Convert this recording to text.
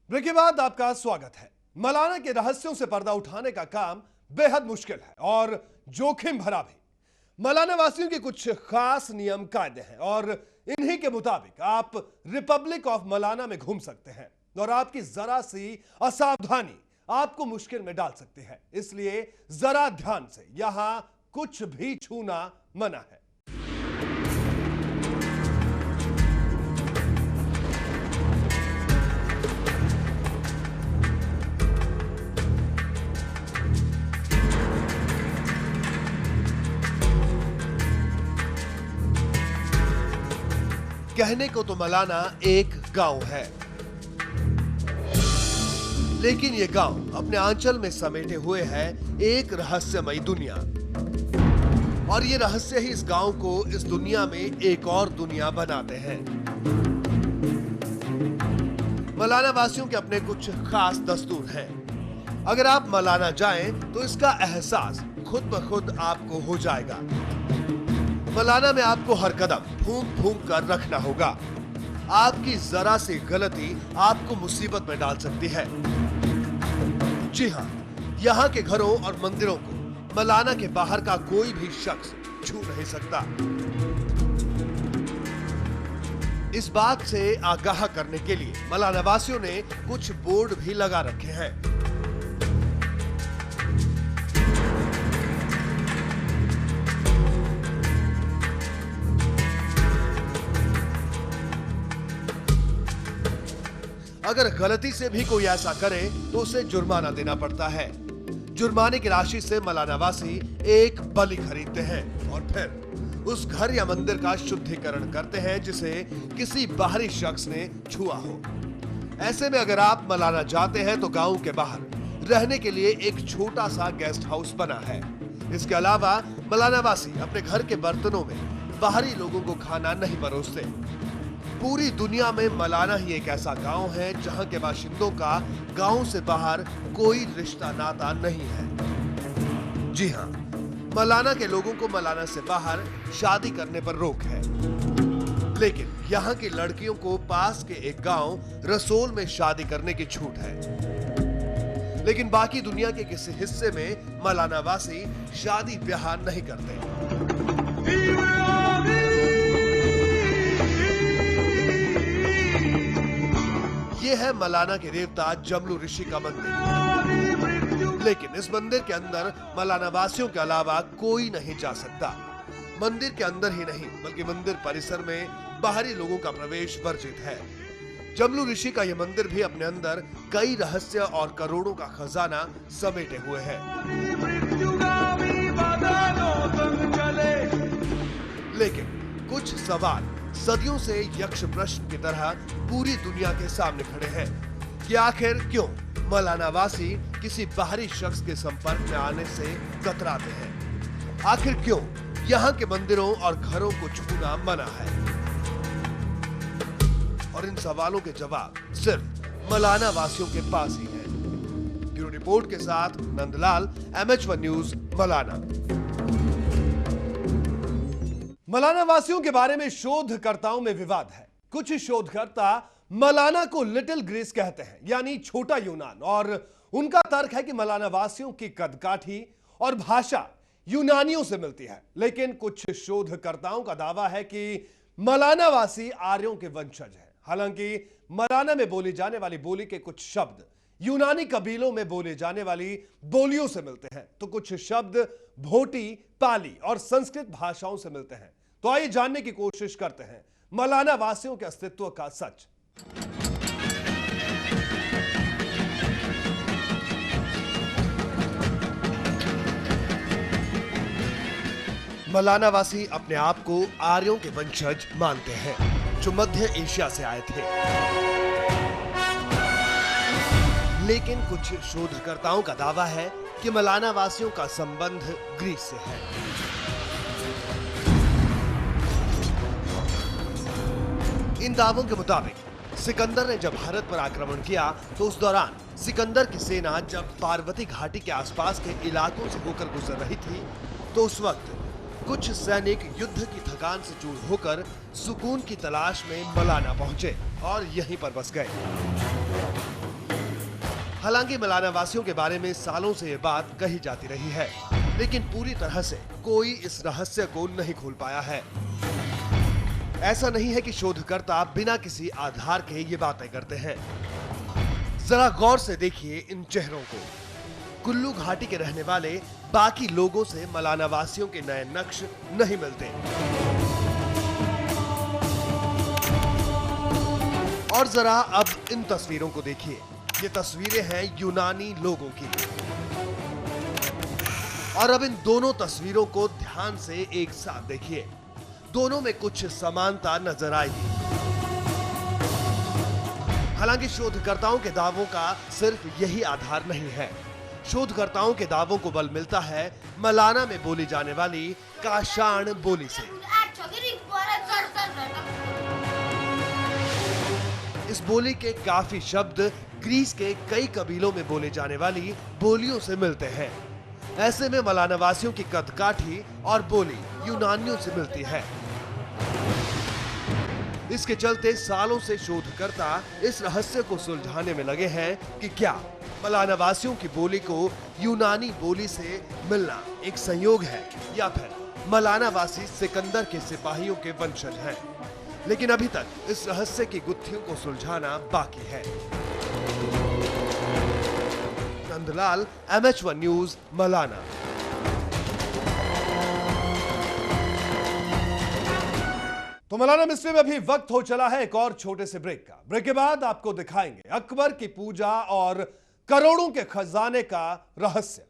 Break के बाद आपका स्वागत है। मलाना के रहस्यों से पर्दा उठाने का काम बेहद मुश्किल है और जोखिम भरा भी। मलाना वासियों के कुछ खास नियम कायदे हैं और इन्हीं के मुताबिक आप रिपब्लिक ऑफ मलाना में घूम सकते हैं और आपकी जरा सी असावधानी आपको मुश्किल में डाल सकती है। इसलिए जरा ध्यान से, यहां कुछ भी छूना मना है। कहने को तो मलाना एक गांव है, लेकिन यह गांव अपने आंचल में समेटे हुए है एक रहस्यमयी दुनिया। और ये रहस्य ही इस गांव को इस दुनिया में एक और दुनिया बनाते हैं। मलाना वासियों के अपने कुछ खास दस्तूर हैं। अगर आप मलाना जाएं तो इसका एहसास खुद ब खुद आपको हो जाएगा। मलाना में आपको हर कदम फूंक फूंक कर रखना होगा। आपकी जरा सी गलती आपको मुसीबत में डाल सकती है। जी हां, यहाँ के घरों और मंदिरों को मलाना के बाहर का कोई भी शख्स छू नहीं सकता। इस बात से आगाह करने के लिए मलाना वासियों ने कुछ बोर्ड भी लगा रखे हैं। अगर गलती से भी कोई ऐसा करे तो उसे जुर्माना देना पड़ता है। जुर्माने की राशि से मलाना वासी एक बलि खरीदते हैं और फिर उस घर या मंदिर का शुद्धिकरण करते हैं जिसे किसी बाहरी शख्स ने छुआ हो। ऐसे में अगर आप मलाना जाते हैं तो गांव के बाहर रहने के लिए एक छोटा सा गेस्ट हाउस बना है। इसके अलावा मलाना वासी अपने घर के बर्तनों में बाहरी लोगों को खाना नहीं परोसते। पूरी दुनिया में मलाना ही एक ऐसा गांव है जहां के बाशिंदों का गांव से बाहर कोई रिश्ता नाता नहीं है। जी हां, मलाना के लोगों को मलाना से बाहर शादी करने पर रोक है, लेकिन यहां की लड़कियों को पास के एक गांव रसोल में शादी करने की छूट है। लेकिन बाकी दुनिया के किसी हिस्से में मलाना वासी शादी ब्याह नहीं करते। ये है मलाना के देवता जमलू ऋषि का मंदिर। लेकिन इस मंदिर के अंदर मलाना वासियों के अलावा कोई नहीं जा सकता। मंदिर के अंदर ही नहीं बल्कि मंदिर परिसर में बाहरी लोगों का प्रवेश वर्जित है। जमलू ऋषि का यह मंदिर भी अपने अंदर कई रहस्य और करोड़ों का खजाना समेटे हुए है। लेकिन कुछ सवाल सदियों से यक्ष प्रश्न की तरह पूरी दुनिया के सामने खड़े हैं कि आखिर क्यों मलाना वासी किसी बाहरी शख्स के संपर्क में आने से कतराते हैं। आखिर क्यों यहाँ के मंदिरों और घरों को छूना मना है। और इन सवालों के जवाब सिर्फ मलाना वासियों के पास ही है। ब्यूरो रिपोर्ट के साथ नंदलाल, MH1 न्यूज, मलाना। मलाना वासियों के बारे में शोधकर्ताओं में विवाद है। कुछ शोधकर्ता मलाना को लिटिल ग्रीस कहते हैं, यानी छोटा यूनान, और उनका तर्क है कि मलाना वासियों की कदकाठी और भाषा यूनानियों से मिलती है। लेकिन कुछ शोधकर्ताओं का दावा है कि मलाना वासी आर्यों के वंशज हैं। हालांकि मलाना में बोली जाने वाली बोली के कुछ शब्द यूनानी कबीलों में बोले जाने वाली बोलियों से मिलते हैं, तो कुछ शब्द भोटी, पाली और संस्कृत भाषाओं से मिलते हैं। तो आइए जानने की कोशिश करते हैं मलाना वासियों के अस्तित्व का सच। मलाना वासी अपने आप को आर्यों के वंशज मानते हैं जो मध्य एशिया से आए थे। लेकिन कुछ शोधकर्ताओं का दावा है कि मलाना वासियों का संबंध ग्रीस से है। इन दावों के मुताबिक सिकंदर ने जब भारत पर आक्रमण किया तो उस दौरान सिकंदर की सेना जब पार्वती घाटी के आसपास के इलाकों से होकर गुजर रही थी तो उस वक्त कुछ सैनिक युद्ध की थकान से चूर होकर सुकून की तलाश में मलाना पहुंचे और यहीं पर बस गए। हालांकि मलाना वासियों के बारे में सालों से ये बात कही जाती रही है, लेकिन पूरी तरह से कोई इस रहस्य को नहीं खोल पाया है। ऐसा नहीं है कि शोधकर्ता बिना किसी आधार के ये बातें करते हैं। जरा गौर से देखिए इन चेहरों को। कुल्लू घाटी के रहने वाले बाकी लोगों से मलाना वासियों के नए नक्श नहीं मिलते। और जरा अब इन तस्वीरों को देखिए। ये तस्वीरें हैं यूनानी लोगों की। और अब इन दोनों तस्वीरों को ध्यान से एक साथ देखिए। दोनों में कुछ समानता नजर आएगी। हालांकि शोधकर्ताओं के दावों का सिर्फ यही आधार नहीं है। शोधकर्ताओं के दावों को बल मिलता है मलाना में बोली जाने वाली काशाण बोली से। इस बोली के काफी शब्द ग्रीस के कई कबीलों में बोले जाने वाली बोलियों से मिलते हैं। ऐसे में मलाना वासियों की कदकाठी और बोली यूनानियों से मिलती है। इसके चलते सालों से शोधकर्ता इस रहस्य को सुलझाने में लगे हैं कि क्या मलाना वासियों की बोली को यूनानी बोली से मिलना एक संयोग है या फिर मलाना वासी सिकंदर के सिपाहियों के वंशज हैं। लेकिन अभी तक इस रहस्य की गुत्थियों को सुलझाना बाकी है। Nandlal, MH1 news, Malana. तो मलाना मिस्ट्री में अभी वक्त हो चला है एक और छोटे से ब्रेक का। ब्रेक के बाद आपको दिखाएंगे अकबर की पूजा और करोड़ों के खजाने का रहस्य।